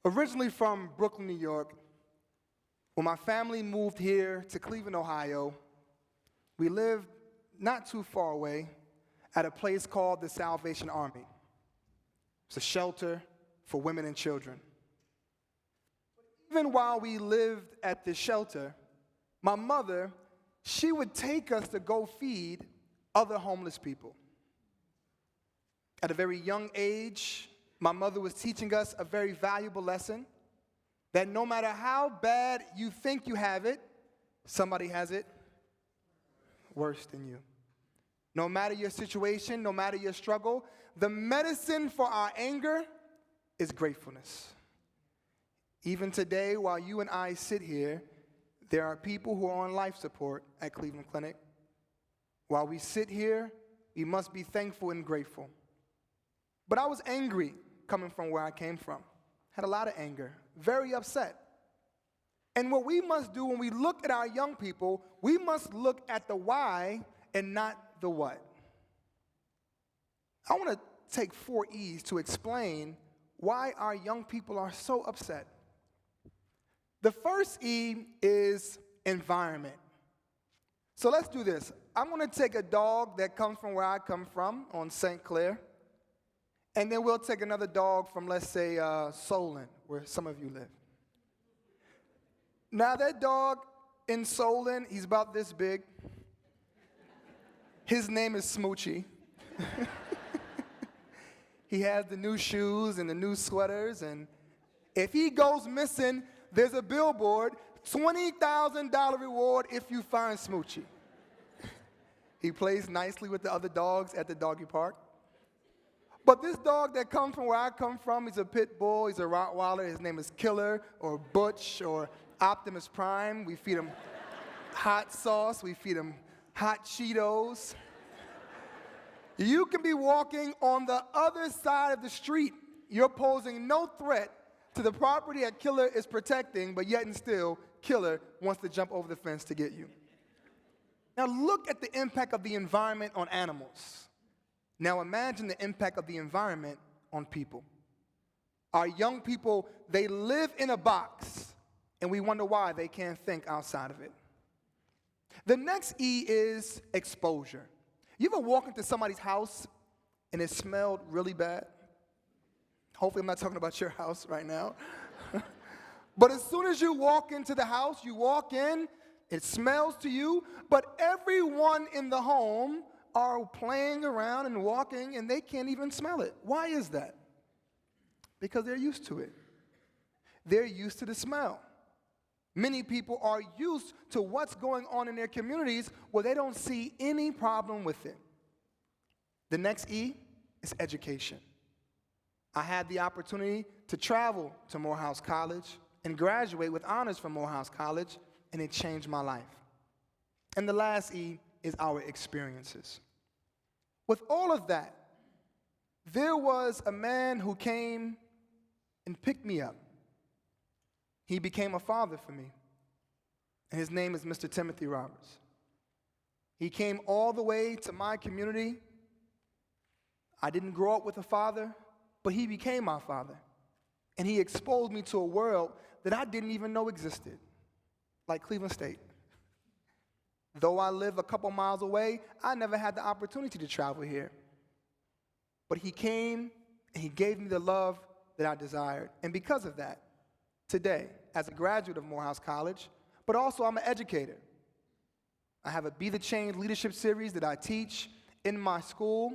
Originally from Brooklyn, New York, when my family moved here to Cleveland, Ohio, we lived not too far away at a place called the Salvation Army. It's a shelter for women and children. Even while we lived at this shelter, my mother, she would take us to go feed other homeless people. At a very young age, my mother was teaching us a very valuable lesson that no matter how bad you think you have it, somebody has it worse than you. No matter your situation, no matter your struggle, the medicine for our anger is gratefulness. Even today, while you and I sit here, there are people who are on life support at Cleveland Clinic. While we sit here, we must be thankful and grateful. But I was angry coming from where I came from. Had a lot of anger, very upset. And what we must do when we look at our young people, we must look at the why and not the what. I want to take 4 E's to explain why our young people are so upset. The first E is environment. So let's do this. I'm going to take a dog that comes from where I come from on St. Clair, and then we'll take another dog from, let's say, Solon, where some of you live. Now, that dog in Solon, he's about this big. His name is Smoochie. He has the new shoes and the new sweaters, and if he goes missing, there's a billboard, $20,000 reward if you find Smoochie. He plays nicely with the other dogs at the doggy park. But this dog that comes from where I come from, he's a pit bull, he's a Rottweiler. His name is Killer or Butch or Optimus Prime. We feed him hot sauce. We feed him hot Cheetos. You can be walking on the other side of the street. You're posing no threat to the property that Killer is protecting, but yet and still, Killer wants to jump over the fence to get you. Now look at the impact of the environment on animals. Now imagine the impact of the environment on people. Our young people, they live in a box, and we wonder why they can't think outside of it. The next E is exposure. You ever walk into somebody's house and it smelled really bad? Hopefully I'm not talking about your house right now. But as soon as you walk into the house, you walk in, it smells to you, but everyone in the home are playing around and walking, and they can't even smell it. Why is that? Because they're used to it. They're used to the smell. Many people are used to what's going on in their communities where they don't see any problem with it. The next E is education. I had the opportunity to travel to Morehouse College and graduate with honors from Morehouse College, and it changed my life. And the last E is our experiences. With all of that, there was a man who came and picked me up. He became a father for me, and his name is Mr. Timothy Roberts. He came all the way to my community. I didn't grow up with a father, but he became my father, and he exposed me to a world that I didn't even know existed, like Cleveland State. Though I live a couple miles away, I never had the opportunity to travel here. But he came, and he gave me the love that I desired, and because of that, today, as a graduate of Morehouse College, but also I'm an educator. I have a Be the Change leadership series that I teach in my school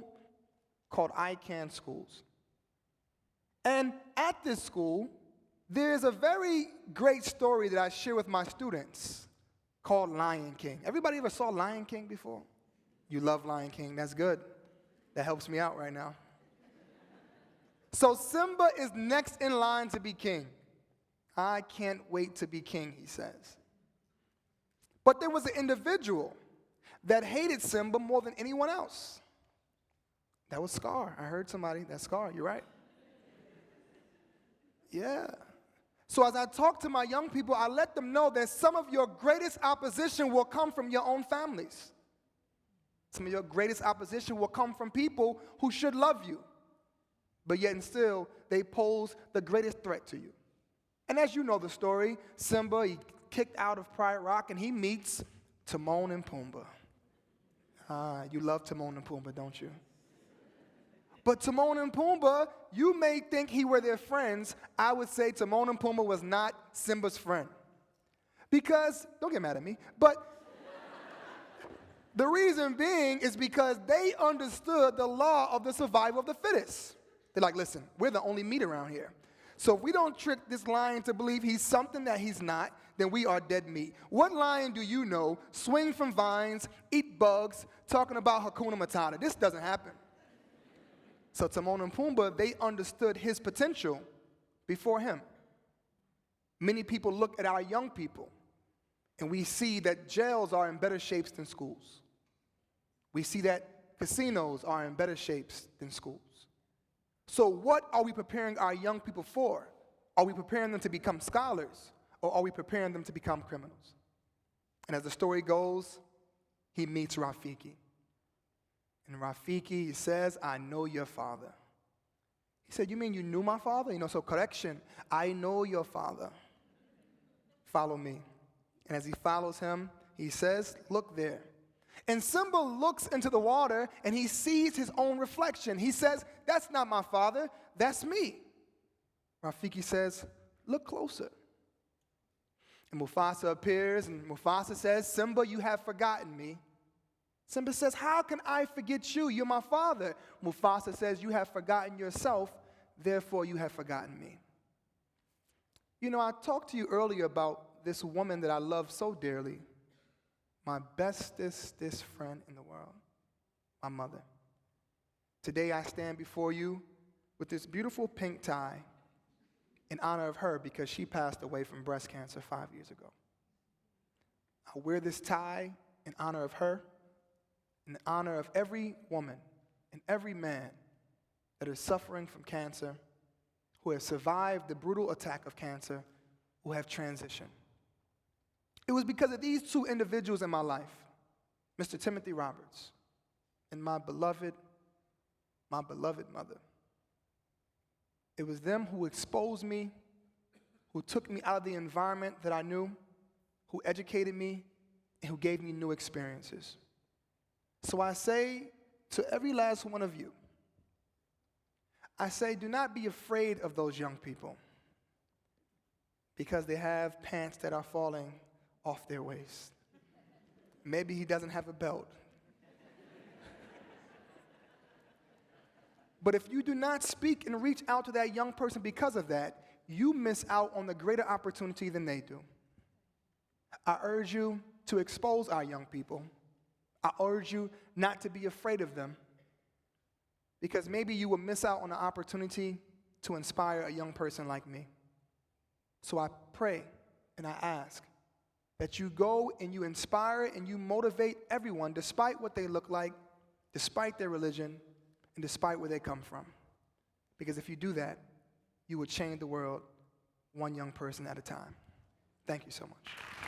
called I Can Schools. And at this school, there's a very great story that I share with my students called Lion King. Everybody ever saw Lion King before? You love Lion King, that's good. That helps me out right now. So Simba is next in line to be king. I can't wait to be king, he says. But there was an individual that hated Simba more than anyone else. That was Scar. I heard somebody, that's Scar, you're right. Yeah. So as I talk to my young people, I let them know that some of your greatest opposition will come from your own families. Some of your greatest opposition will come from people who should love you, but yet and still, they pose the greatest threat to you. And as you know the story, Simba, he kicked out of Pride Rock, and he meets Timon and Pumbaa. You love Timon and Pumbaa, don't you? But Timon and Pumbaa, you may think he were their friends. I would say Timon and Pumbaa was not Simba's friend. Because, don't get mad at me, but the reason being is because they understood the law of the survival of the fittest. They're like, listen, we're the only meat around here. So if we don't trick this lion to believe he's something that he's not, then we are dead meat. What lion do you know swing from vines, eat bugs, talking about Hakuna Matata? This doesn't happen. So Timon and Pumbaa, they understood his potential before him. Many people look at our young people, and we see that jails are in better shapes than schools. We see that casinos are in better shapes than schools. So what are we preparing our young people for? Are we preparing them to become scholars, or are we preparing them to become criminals? And as the story goes, he meets Rafiki. And Rafiki, he says, I know your father. He said, you mean you knew my father? So correction, I know your father. Follow me. And as he follows him, he says, look there. And Simba looks into the water, and he sees his own reflection. He says, that's not my father, that's me. Rafiki says, look closer. And Mufasa appears, and Mufasa says, Simba, you have forgotten me. Simba says, how can I forget you? You're my father. Mufasa says, you have forgotten yourself, therefore you have forgotten me. I talked to you earlier about this woman that I love so dearly, my bestest friend in the world, my mother. Today I stand before you with this beautiful pink tie in honor of her because she passed away from breast cancer 5 years ago. I wear this tie in honor of her, in honor of every woman and every man that is suffering from cancer, who have survived the brutal attack of cancer, who have transitioned. It was because of these two individuals in my life, Mr. Timothy Roberts and my beloved mother. It was them who exposed me, who took me out of the environment that I knew, who educated me, and who gave me new experiences. So I say to every last one of you, I say, do not be afraid of those young people because they have pants that are falling off their waist. Maybe he doesn't have a belt. But if you do not speak and reach out to that young person because of that, you miss out on the greater opportunity than they do. I urge you to expose our young people. I urge you not to be afraid of them, because maybe you will miss out on the opportunity to inspire a young person like me. So I pray and I ask that you go and you inspire and you motivate everyone despite what they look like, despite their religion, and despite where they come from. Because if you do that, you will change the world one young person at a time. Thank you so much.